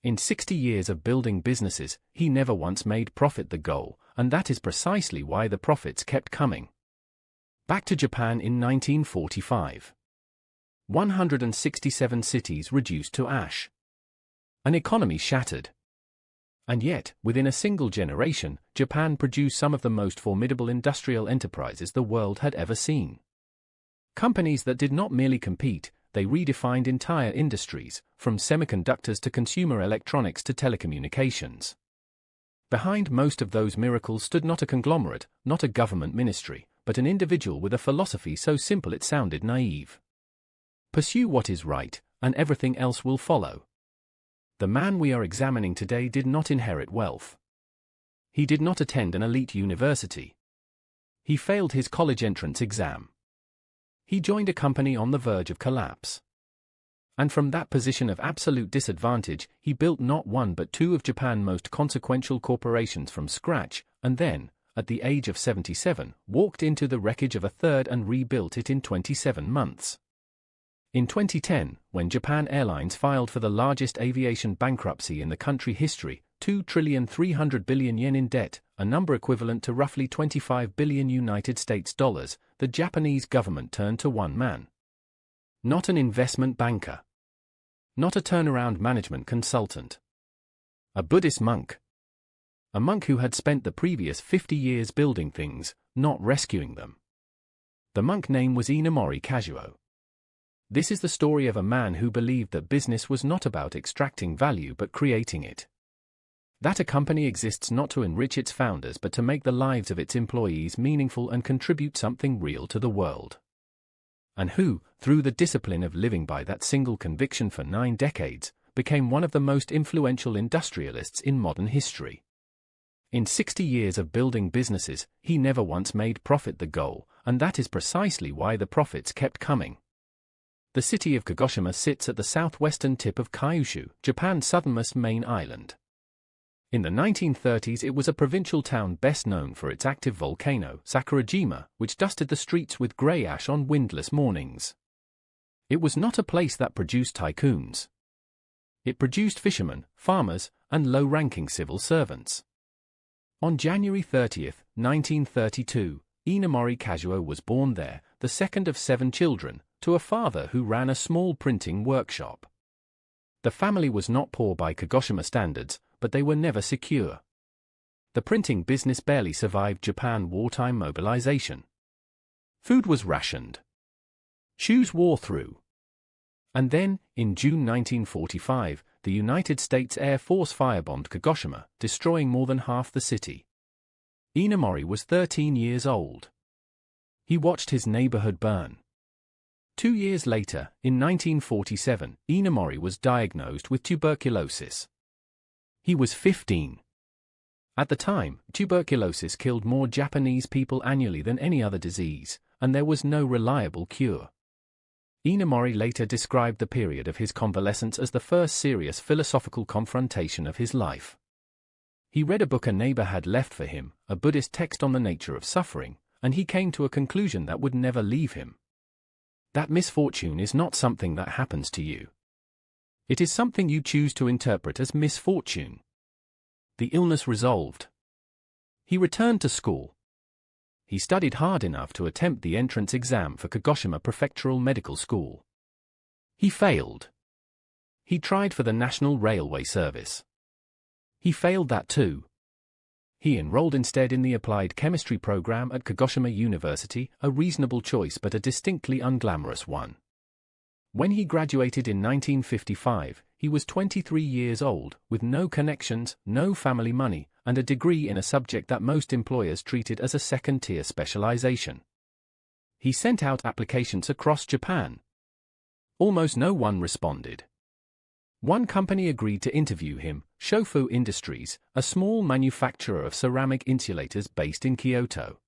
In 60 years of building businesses, he never once made profit the goal, and that is precisely why the profits kept coming. Back to Japan in 1945. 167 cities reduced to ash. An economy shattered. And yet, within a single generation, Japan produced some of the most formidable industrial enterprises the world had ever seen. Companies that did not merely compete, they redefined entire industries, from semiconductors to consumer electronics to telecommunications. Behind most of those miracles stood not a conglomerate, not a government ministry, but an individual with a philosophy so simple it sounded naive. Pursue what is right, and everything else will follow. The man we are examining today did not inherit wealth. He did not attend an elite university. He failed his college entrance exam. He joined a company on the verge of collapse. And from that position of absolute disadvantage, he built not one but two of Japan's most consequential corporations from scratch, and then, at the age of 77, walked into the wreckage of a third and rebuilt it in 27 months. In 2010, when Japan Airlines filed for the largest aviation bankruptcy in the country history, 2,300 billion yen in debt, a number equivalent to roughly 25 billion United States dollars, the Japanese government turned to one man. Not an investment banker. Not a turnaround management consultant. A Buddhist monk. A monk who had spent the previous 50 years building things, not rescuing them. The monk name was Inamori Kazuo. This is the story of a man who believed that business was not about extracting value but creating it. That a company exists not to enrich its founders but to make the lives of its employees meaningful and contribute something real to the world. And who, through the discipline of living by that single conviction for 9 decades, became one of the most influential industrialists in modern history. In 60 years of building businesses, he never once made profit the goal, and that is precisely why the profits kept coming. The city of Kagoshima sits at the southwestern tip of Kyushu, Japan's southernmost main island. In the 1930s it was a provincial town best known for its active volcano, Sakurajima, which dusted the streets with grey ash on windless mornings. It was not a place that produced tycoons. It produced fishermen, farmers, and low-ranking civil servants. On January 30, 1932, Inamori Kazuo was born there, the second of 7 children, to a father who ran a small printing workshop. The family was not poor by Kagoshima standards, but they were never secure. The printing business barely survived Japan wartime mobilization. Food was rationed. Shoes wore through. And then, in June 1945, the United States Air Force firebombed Kagoshima, destroying more than half the city. Inamori was 13 years old. He watched his neighborhood burn. 2 years later, in 1947, Inamori was diagnosed with tuberculosis. He was 15. At the time, tuberculosis killed more Japanese people annually than any other disease, and there was no reliable cure. Inamori later described the period of his convalescence as the first serious philosophical confrontation of his life. He read a book a neighbor had left for him, a Buddhist text on the nature of suffering, and he came to a conclusion that would never leave him. That misfortune is not something that happens to you. It is something you choose to interpret as misfortune. The illness resolved. He returned to school. He studied hard enough to attempt the entrance exam for Kagoshima Prefectural Medical School. He failed. He tried for the National Railway Service. He failed that too. He enrolled instead in the Applied Chemistry program at Kagoshima University, a reasonable choice but a distinctly unglamorous one. When he graduated in 1955, he was 23 years old, with no connections, no family money, and a degree in a subject that most employers treated as a second-tier specialization. He sent out applications across Japan. Almost no one responded. One company agreed to interview him, Chofu Industries, a small manufacturer of ceramic insulators based in Kyoto.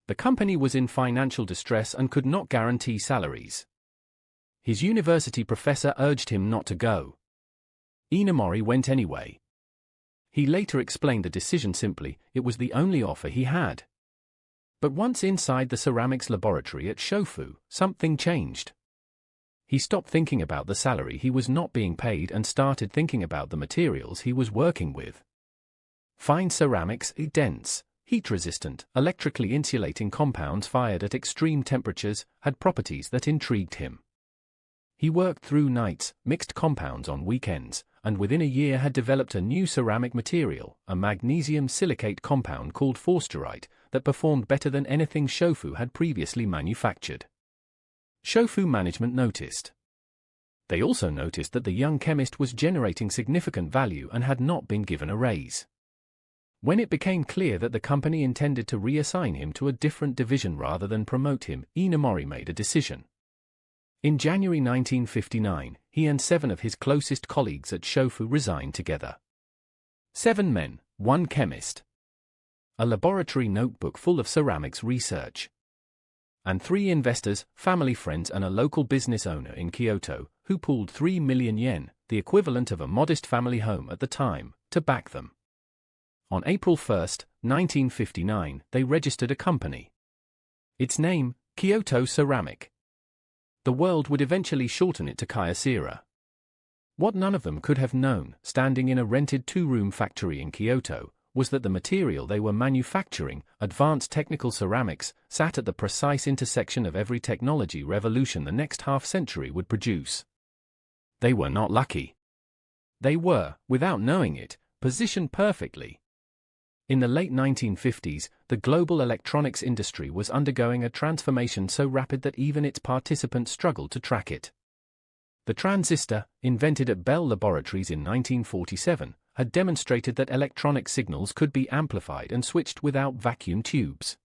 The company was in financial distress and could not guarantee salaries. His university professor urged him not to go. Inamori went anyway. He later explained the decision simply, it was the only offer he had. But once inside the ceramics laboratory at Chofu, something changed. He stopped thinking about the salary he was not being paid and started thinking about the materials he was working with. Fine ceramics, dense, heat-resistant, electrically insulating compounds fired at extreme temperatures, had properties that intrigued him. He worked through nights, mixed compounds on weekends, and within a year had developed a new ceramic material, a magnesium silicate compound called forsterite, that performed better than anything Chofu had previously manufactured. Chofu management noticed. They also noticed that the young chemist was generating significant value and had not been given a raise. When it became clear that the company intended to reassign him to a different division rather than promote him, Inamori made a decision. In January 1959, he and 7 of his closest colleagues at Chofu resigned together. 7 men, 1 chemist, a laboratory notebook full of ceramics research, and 3 investors, family friends and a local business owner in Kyoto, who pooled 3 million yen, the equivalent of a modest family home at the time, to back them. On April 1, 1959, they registered a company. Its name, Kyoto Ceramic. The world would eventually shorten it to Kyocera. What none of them could have known, standing in a rented 2-room factory in Kyoto, was that the material they were manufacturing, advanced technical ceramics, sat at the precise intersection of every technology revolution the next half-century would produce. They were not lucky. They were, without knowing it, positioned perfectly. In the late 1950s, the global electronics industry was undergoing a transformation so rapid that even its participants struggled to track it. The transistor, invented at Bell Laboratories in 1947, had demonstrated that electronic signals could be amplified and switched without vacuum tubes.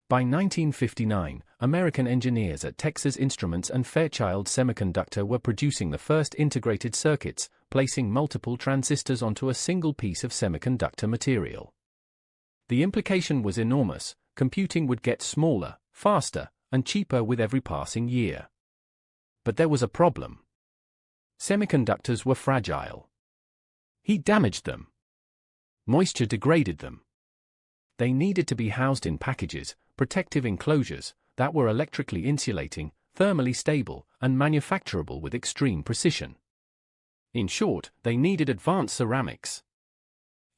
By 1959, American engineers at Texas Instruments and Fairchild Semiconductor were producing the first integrated circuits, placing multiple transistors onto a single piece of semiconductor material. The implication was enormous: computing would get smaller, faster, and cheaper with every passing year. But there was a problem. Semiconductors were fragile. Heat damaged them. Moisture degraded them. They needed to be housed in packages, protective enclosures, that were electrically insulating, thermally stable, and manufacturable with extreme precision. In short, they needed advanced ceramics.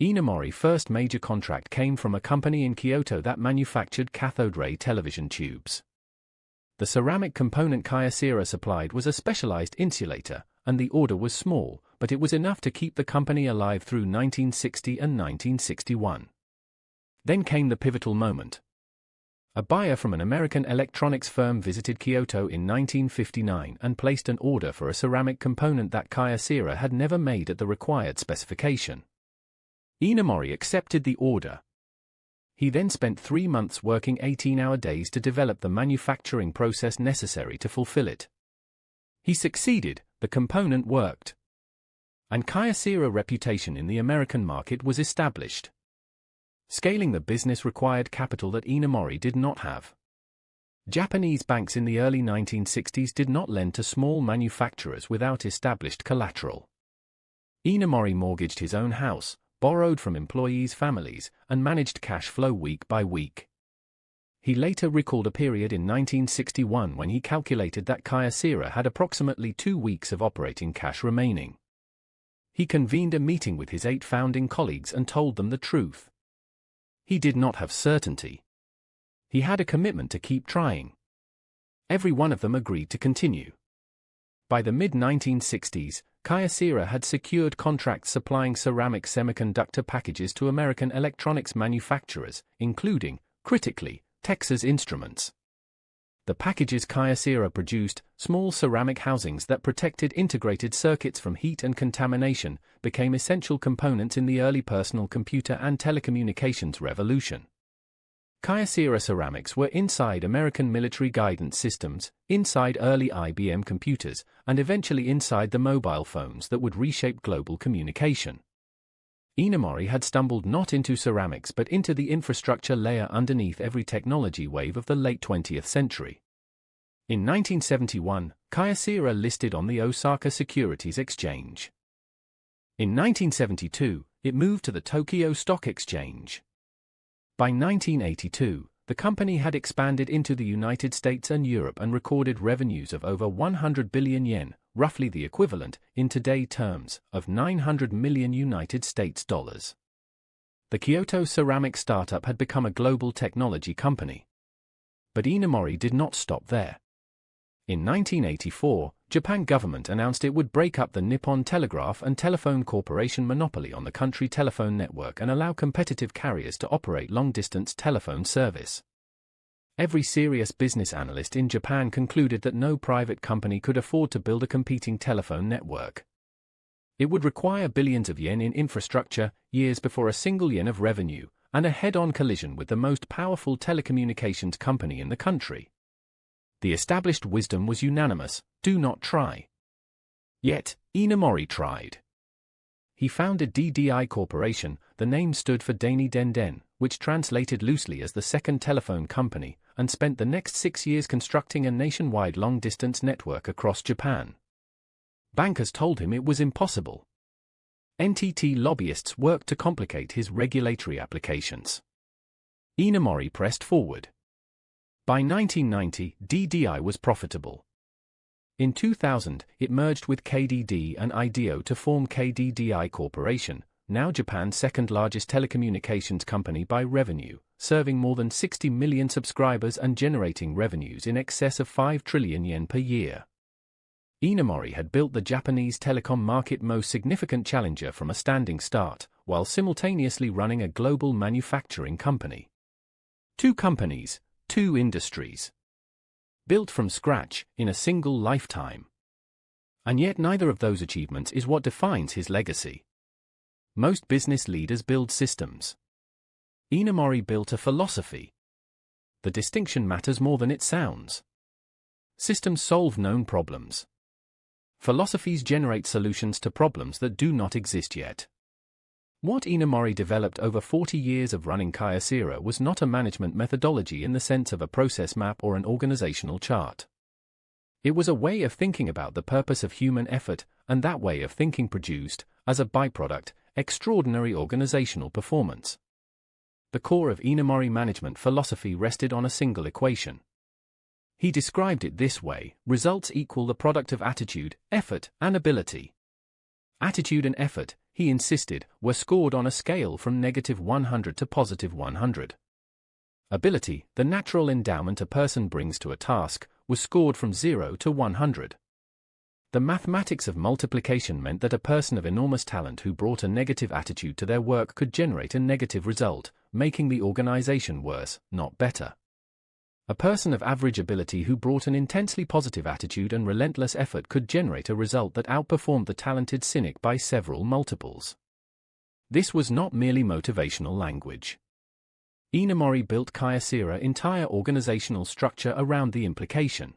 Inamori's first major contract came from a company in Kyoto that manufactured cathode ray television tubes. The ceramic component Kyocera supplied was a specialized insulator, and the order was small, but it was enough to keep the company alive through 1960 and 1961. Then came the pivotal moment. A buyer from an American electronics firm visited Kyoto in 1959 and placed an order for a ceramic component that Kyocera had never made at the required specification. Inamori accepted the order. He then spent 3 months working 18-hour days to develop the manufacturing process necessary to fulfill it. He succeeded, the component worked. And Kyocera's reputation in the American market was established. Scaling the business required capital that Inamori did not have. Japanese banks in the early 1960s did not lend to small manufacturers without established collateral. Inamori mortgaged his own house, borrowed from employees' families, and managed cash flow week by week. He later recalled a period in 1961 when he calculated that Kyocera had approximately 2 weeks of operating cash remaining. He convened a meeting with his 8 founding colleagues and told them the truth. He did not have certainty. He had a commitment to keep trying. Every one of them agreed to continue. By the mid-1960s, Kyocera had secured contracts supplying ceramic semiconductor packages to American electronics manufacturers, including, critically, Texas Instruments. The packages Kyocera produced, small ceramic housings that protected integrated circuits from heat and contamination, became essential components in the early personal computer and telecommunications revolution. Kyocera ceramics were inside American military guidance systems, inside early IBM computers, and eventually inside the mobile phones that would reshape global communication. Inamori had stumbled not into ceramics but into the infrastructure layer underneath every technology wave of the late 20th century. In 1971, Kyocera listed on the Osaka Securities Exchange. In 1972, it moved to the Tokyo Stock Exchange. By 1982, The company had expanded into the United States and Europe and recorded revenues of over 100 billion yen, roughly the equivalent, in today's terms, of 900 million United States dollars. The Kyoto ceramic startup had become a global technology company. But Inamori did not stop there. In 1984, Japan government announced it would break up the Nippon Telegraph and Telephone Corporation monopoly on the country telephone network and allow competitive carriers to operate long-distance telephone service. Every serious business analyst in Japan concluded that no private company could afford to build a competing telephone network. It would require billions of yen in infrastructure, years before a single yen of revenue, and a head-on collision with the most powerful telecommunications company in the country. The established wisdom was unanimous: do not try. Yet, Inamori tried. He founded DDI Corporation, the name stood for Daini Denden, which translated loosely as the second telephone company, and spent the next 6 years constructing a nationwide long-distance network across Japan. Bankers told him it was impossible. NTT lobbyists worked to complicate his regulatory applications. Inamori pressed forward. By 1990, DDI was profitable. In 2000, it merged with KDDI and IDEO to form KDDI Corporation, now Japan's second-largest telecommunications company by revenue, serving more than 60 million subscribers and generating revenues in excess of 5 trillion yen per year. Inamori had built the Japanese telecom market most significant challenger from a standing start, while simultaneously running a global manufacturing company. 2 companies, 2 industries. Built from scratch, in a single lifetime. And yet neither of those achievements is what defines his legacy. Most business leaders build systems. Inamori built a philosophy. The distinction matters more than it sounds. Systems solve known problems. Philosophies generate solutions to problems that do not exist yet. What Inamori developed over 40 years of running Kyocera was not a management methodology in the sense of a process map or an organizational chart. It was a way of thinking about the purpose of human effort, and that way of thinking produced, as a byproduct, extraordinary organizational performance. The core of Inamori management philosophy rested on a single equation. He described it this way: results equal the product of attitude, effort, and ability. Attitude and effort, he insisted, were scored on a scale from -100 to +100. Ability, the natural endowment a person brings to a task, was scored from 0 to 100. The mathematics of multiplication meant that a person of enormous talent who brought a negative attitude to their work could generate a negative result, making the organization worse, not better. A person of average ability who brought an intensely positive attitude and relentless effort could generate a result that outperformed the talented cynic by several multiples. This was not merely motivational language. Inamori built Kyocera's entire organizational structure around the implication.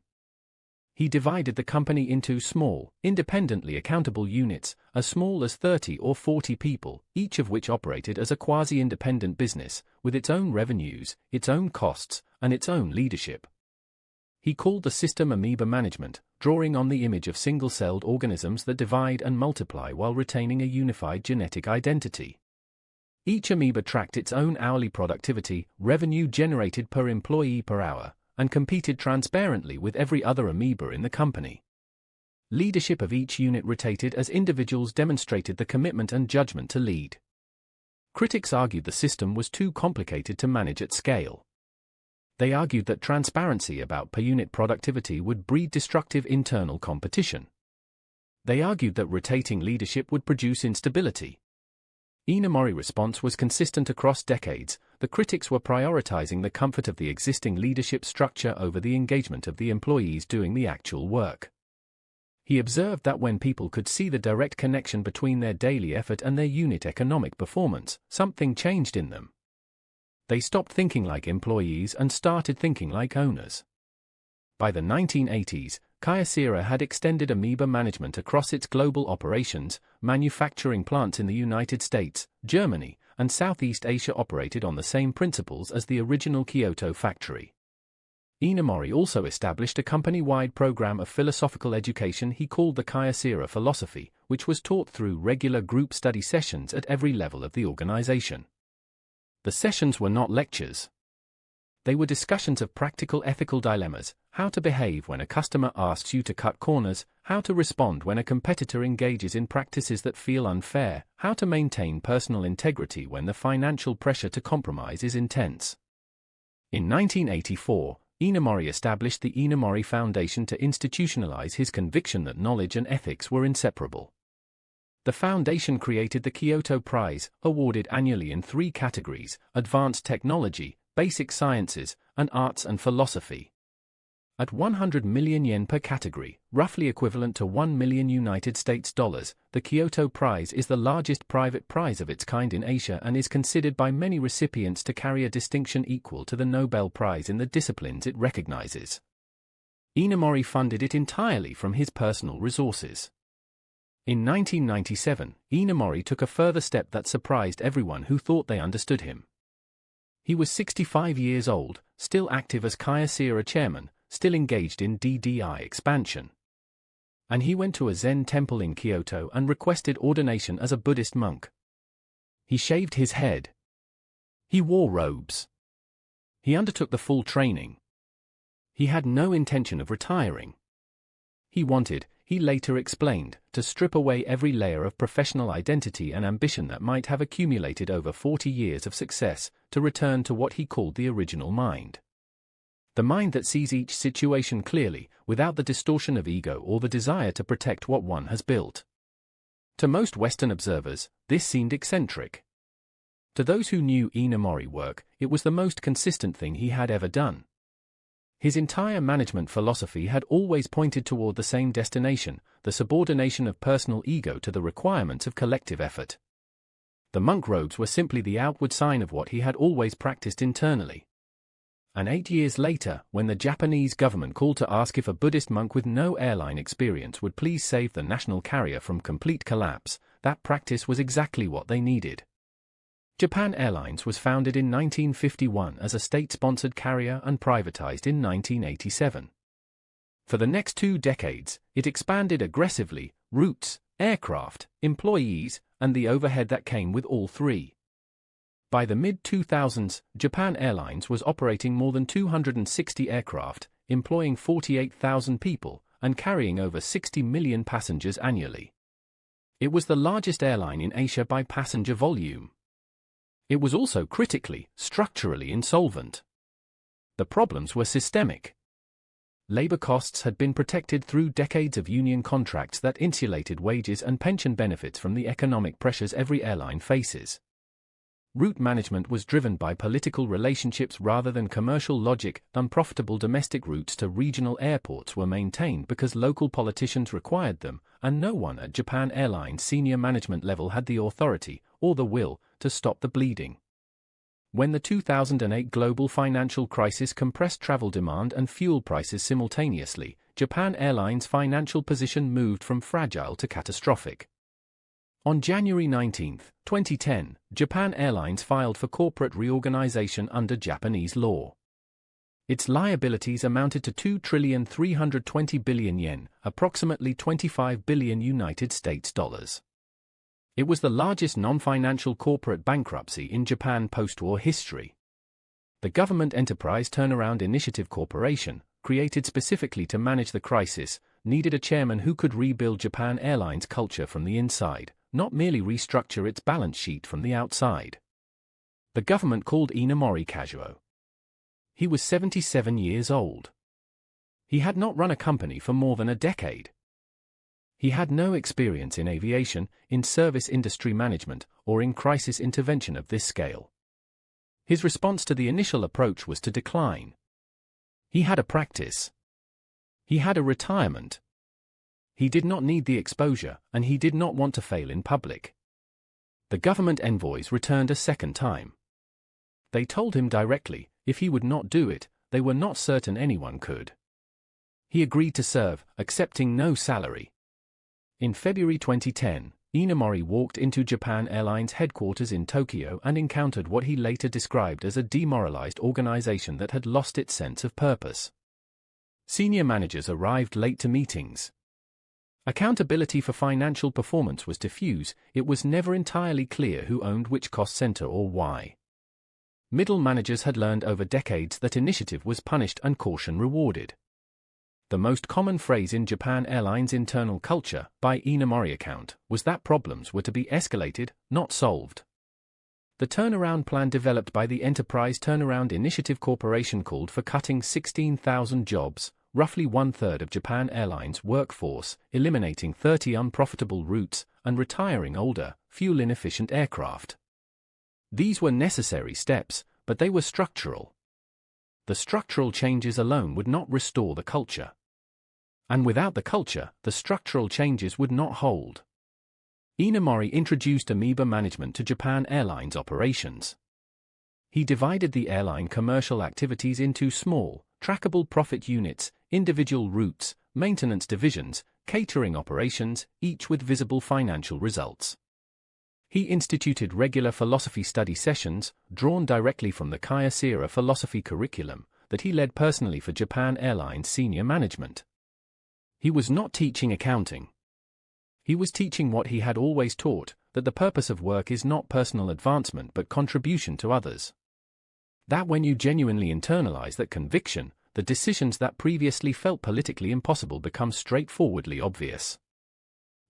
He divided the company into small, independently accountable units, as small as 30 or 40 people, each of which operated as a quasi-independent business, with its own revenues, its own costs, and its own leadership. He called the system amoeba management, drawing on the image of single-celled organisms that divide and multiply while retaining a unified genetic identity. Each amoeba tracked its own hourly productivity, revenue generated per employee per hour, and competed transparently with every other amoeba in the company. Leadership of each unit rotated as individuals demonstrated the commitment and judgment to lead. Critics argued the system was too complicated to manage at scale. They argued that transparency about per-unit productivity would breed destructive internal competition. They argued that rotating leadership would produce instability. Inamori's response was consistent across decades. The critics were prioritizing the comfort of the existing leadership structure over the engagement of the employees doing the actual work. He observed that when people could see the direct connection between their daily effort and their unit economic performance, something changed in them. They stopped thinking like employees and started thinking like owners. By the 1980s, Kyocera had extended amoeba management across its global operations. Manufacturing plants in the United States, Germany, and Southeast Asia operated on the same principles as the original Kyoto factory. Inamori also established a company-wide program of philosophical education he called the Kyocera philosophy, which was taught through regular group study sessions at every level of the organization. The sessions were not lectures. They were discussions of practical ethical dilemmas: how to behave when a customer asks you to cut corners, how to respond when a competitor engages in practices that feel unfair, how to maintain personal integrity when the financial pressure to compromise is intense. In 1984, Inamori established the Inamori Foundation to institutionalize his conviction that knowledge and ethics were inseparable. The foundation created the Kyoto Prize, awarded annually in 3 categories: advanced technology, basic sciences, and arts and philosophy. At 100 million yen per category, roughly equivalent to $1 million United States dollars, the Kyoto Prize is the largest private prize of its kind in Asia and is considered by many recipients to carry a distinction equal to the Nobel Prize in the disciplines it recognizes. Inamori funded it entirely from his personal resources. In 1997, Inamori took a further step that surprised everyone who thought they understood him. He was 65 years old, still active as Kyocera chairman, still engaged in KDDI expansion. And he went to a Zen temple in Kyoto and requested ordination as a Buddhist monk. He shaved his head. He wore robes. He undertook the full training. He had no intention of retiring. He wanted, he later explained, to strip away every layer of professional identity and ambition that might have accumulated over 40 years of success, to return to what he called the original mind. The mind that sees each situation clearly, without the distortion of ego or the desire to protect what one has built. To most Western observers, this seemed eccentric. To those who knew Inamori work, it was the most consistent thing he had ever done. His entire management philosophy had always pointed toward the same destination: the subordination of personal ego to the requirements of collective effort. The monk robes were simply the outward sign of what he had always practiced internally. And 8 years later, when the Japanese government called to ask if a Buddhist monk with no airline experience would please save the national carrier from complete collapse, that practice was exactly what they needed. Japan Airlines was founded in 1951 as a state-sponsored carrier and privatized in 1987. For the next 2 decades, it expanded aggressively: routes, aircraft, employees, and the overhead that came with all 3. By the mid-2000s, Japan Airlines was operating more than 260 aircraft, employing 48,000 people, and carrying over 60 million passengers annually. It was the largest airline in Asia by passenger volume. It was also critically, structurally insolvent. The problems were systemic. Labor costs had been protected through decades of union contracts that insulated wages and pension benefits from the economic pressures every airline faces. Route management was driven by political relationships rather than commercial logic. Unprofitable domestic routes to regional airports were maintained because local politicians required them, and no one at Japan Airlines senior management level had the authority, or the will, to stop the bleeding. When the 2008 global financial crisis compressed travel demand and fuel prices simultaneously, Japan Airlines' financial position moved from fragile to catastrophic. On January 19, 2010, Japan Airlines filed for corporate reorganization under Japanese law. Its liabilities amounted to 2,320 billion yen, approximately 25 billion United States dollars. It was the largest non-financial corporate bankruptcy in Japan post-war history. The Government Enterprise Turnaround Initiative Corporation, created specifically to manage the crisis, needed a chairman who could rebuild Japan Airlines' culture from the inside, not merely restructure its balance sheet from the outside. The government called Inamori Kazuo. He was 77 years old. He had not run a company for more than a decade. He had no experience in aviation, in service industry management, or in crisis intervention of this scale. His response to the initial approach was to decline. He had a practice. He had a retirement. He did not need the exposure, and he did not want to fail in public. The government envoys returned a second time. They told him directly, if he would not do it, they were not certain anyone could. He agreed to serve, accepting no salary. In February 2010, Inamori walked into Japan Airlines headquarters in Tokyo and encountered what he later described as a demoralized organization that had lost its sense of purpose. Senior managers arrived late to meetings. Accountability for financial performance was diffuse. It was never entirely clear who owned which cost center or why. Middle managers had learned over decades that initiative was punished and caution rewarded. The most common phrase in Japan Airlines' internal culture, by Inamori account, was that problems were to be escalated, not solved. The turnaround plan developed by the Enterprise Turnaround Initiative Corporation called for cutting 16,000 jobs, roughly one-third of Japan Airlines' workforce, eliminating 30 unprofitable routes, and retiring older, fuel-inefficient aircraft. These were necessary steps, but they were structural. The structural changes alone would not restore the culture. And without the culture, the structural changes would not hold. Inamori introduced Amoeba management to Japan Airlines operations. He divided the airline commercial activities into small, trackable profit units, individual routes, maintenance divisions, catering operations, each with visible financial results. He instituted regular philosophy study sessions, drawn directly from the Kyocera philosophy curriculum, that he led personally for Japan Airlines senior management. He was not teaching accounting. He was teaching what he had always taught, that the purpose of work is not personal advancement but contribution to others. That when you genuinely internalize that conviction, the decisions that previously felt politically impossible become straightforwardly obvious.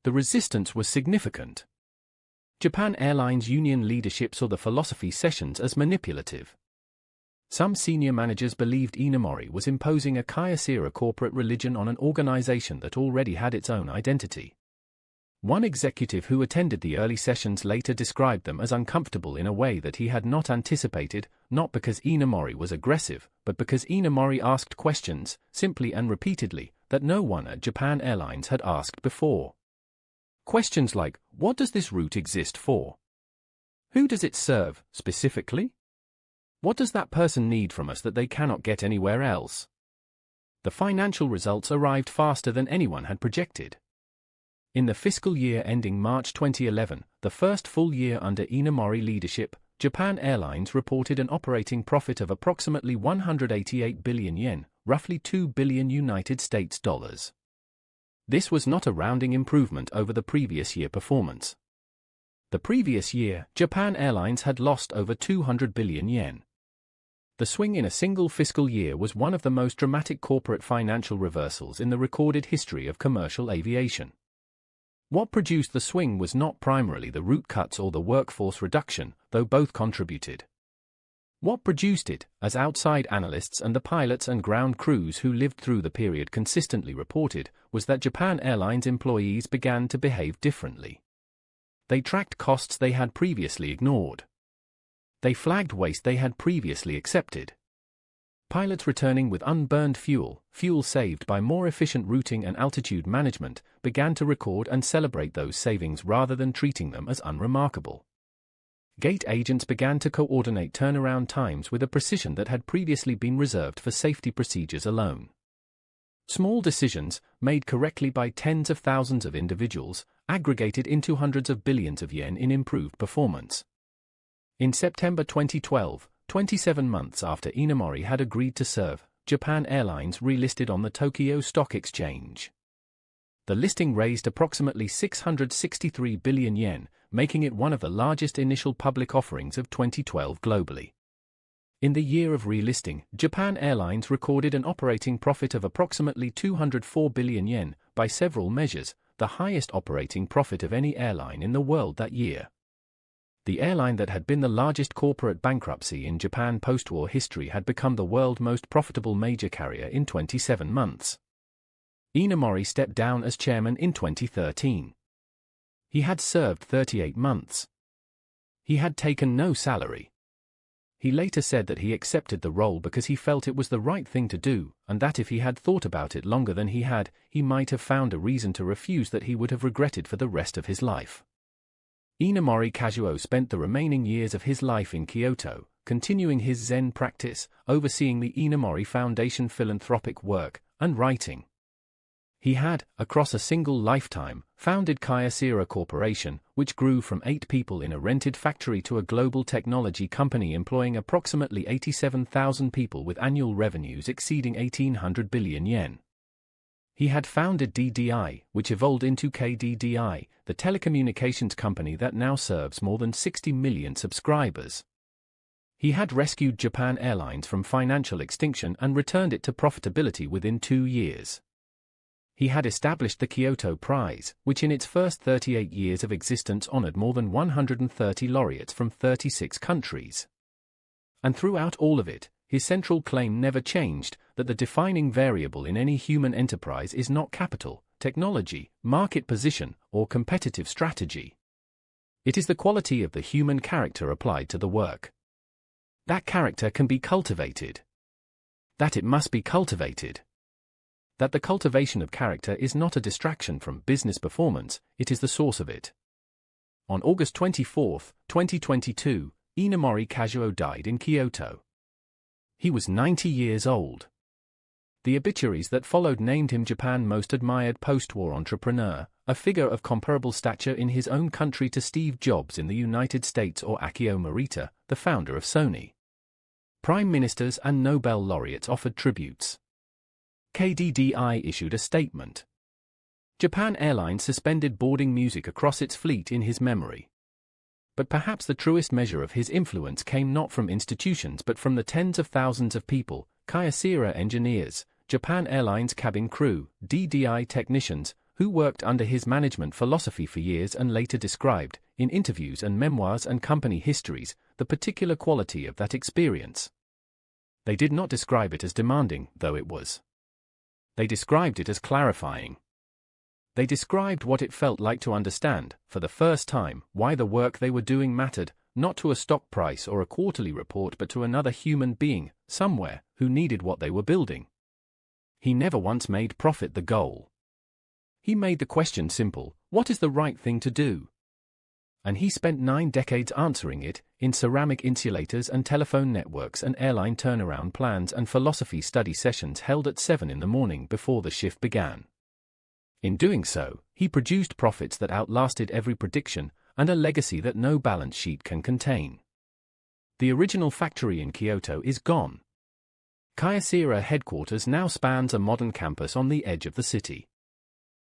The resistance was significant. Japan Airlines union leadership saw the philosophy sessions as manipulative. Some senior managers believed Inamori was imposing a Kyocera corporate religion on an organization that already had its own identity. One executive who attended the early sessions later described them as uncomfortable in a way that he had not anticipated, not because Inamori was aggressive, but because Inamori asked questions, simply and repeatedly, that no one at Japan Airlines had asked before. Questions like, what does this route exist for? Who does it serve, specifically? What does that person need from us that they cannot get anywhere else? The financial results arrived faster than anyone had projected. In the fiscal year ending March 2011, the first full year under Inamori leadership, Japan Airlines reported an operating profit of approximately 188 billion yen, roughly $2 billion United States dollars. This was not a rounding improvement over the previous year performance. The previous year, Japan Airlines had lost over 200 billion yen. The swing in a single fiscal year was one of the most dramatic corporate financial reversals in the recorded history of commercial aviation. What produced the swing was not primarily the route cuts or the workforce reduction, though both contributed. What produced it, as outside analysts and the pilots and ground crews who lived through the period consistently reported, was that Japan Airlines employees began to behave differently. They tracked costs they had previously ignored. They flagged waste they had previously accepted. Pilots returning with unburned fuel, fuel saved by more efficient routing and altitude management, began to record and celebrate those savings rather than treating them as unremarkable. Gate agents began to coordinate turnaround times with a precision that had previously been reserved for safety procedures alone. Small decisions, made correctly by tens of thousands of individuals, aggregated into hundreds of billions of yen in improved performance. In September 2012, 27 months after Inamori had agreed to serve, Japan Airlines relisted on the Tokyo Stock Exchange. The listing raised approximately 663 billion yen, making it one of the largest initial public offerings of 2012 globally. In the year of relisting, Japan Airlines recorded an operating profit of approximately 204 billion yen, by several measures, the highest operating profit of any airline in the world that year. The airline that had been the largest corporate bankruptcy in Japan post-war history had become the world's most profitable major carrier in 27 months. Inamori stepped down as chairman in 2013. He had served 38 months. He had taken no salary. He later said that he accepted the role because he felt it was the right thing to do, and that if he had thought about it longer than he had, he might have found a reason to refuse that he would have regretted for the rest of his life. Inamori Kazuo spent the remaining years of his life in Kyoto, continuing his Zen practice, overseeing the Inamori Foundation philanthropic work, and writing. He had, across a single lifetime, founded Kyocera Corporation, which grew from 8 people in a rented factory to a global technology company employing approximately 87,000 people with annual revenues exceeding 1,800 billion yen. He had founded DDI, which evolved into KDDI, the telecommunications company that now serves more than 60 million subscribers. He had rescued Japan Airlines from financial extinction and returned it to profitability within 2 years. He had established the Kyoto Prize, which in its first 38 years of existence honored more than 130 laureates from 36 countries. And throughout all of it, his central claim never changed, that the defining variable in any human enterprise is not capital, technology, market position, or competitive strategy. It is the quality of the human character applied to the work. That character can be cultivated. That it must be cultivated. That the cultivation of character is not a distraction from business performance, it is the source of it. On August 24, 2022, Inamori Kazuo died in Kyoto. He was 90 years old. The obituaries that followed named him Japan's most admired post-war entrepreneur, a figure of comparable stature in his own country to Steve Jobs in the United States or Akio Morita, the founder of Sony. Prime ministers and Nobel laureates offered tributes. KDDI issued a statement. Japan Airlines suspended boarding music across its fleet in his memory. But perhaps the truest measure of his influence came not from institutions but from the tens of thousands of people, Kyocera engineers, Japan Airlines cabin crew, DDI technicians, who worked under his management philosophy for years and later described, in interviews and memoirs and company histories, the particular quality of that experience. They did not describe it as demanding, though it was. They described it as clarifying. They described what it felt like to understand, for the first time, why the work they were doing mattered, not to a stock price or a quarterly report but to another human being, somewhere, who needed what they were building. He never once made profit the goal. He made the question simple: what is the right thing to do? And he spent 9 decades answering it, in ceramic insulators and telephone networks and airline turnaround plans and philosophy study sessions held at 7 in the morning before the shift began. In doing so, he produced profits that outlasted every prediction, and a legacy that no balance sheet can contain. The original factory in Kyoto is gone. Kyocera headquarters now spans a modern campus on the edge of the city.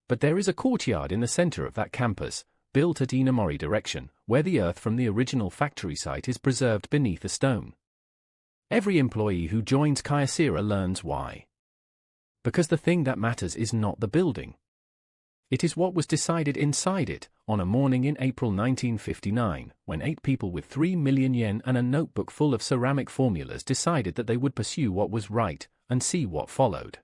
But there is a courtyard in the center of that campus, built at Inamori direction, where the earth from the original factory site is preserved beneath a stone. Every employee who joins Kyocera learns why. Because the thing that matters is not the building. It is what was decided inside it, on a morning in April 1959, when 8 people with 3 million yen and a notebook full of ceramic formulas decided that they would pursue what was right, and see what followed.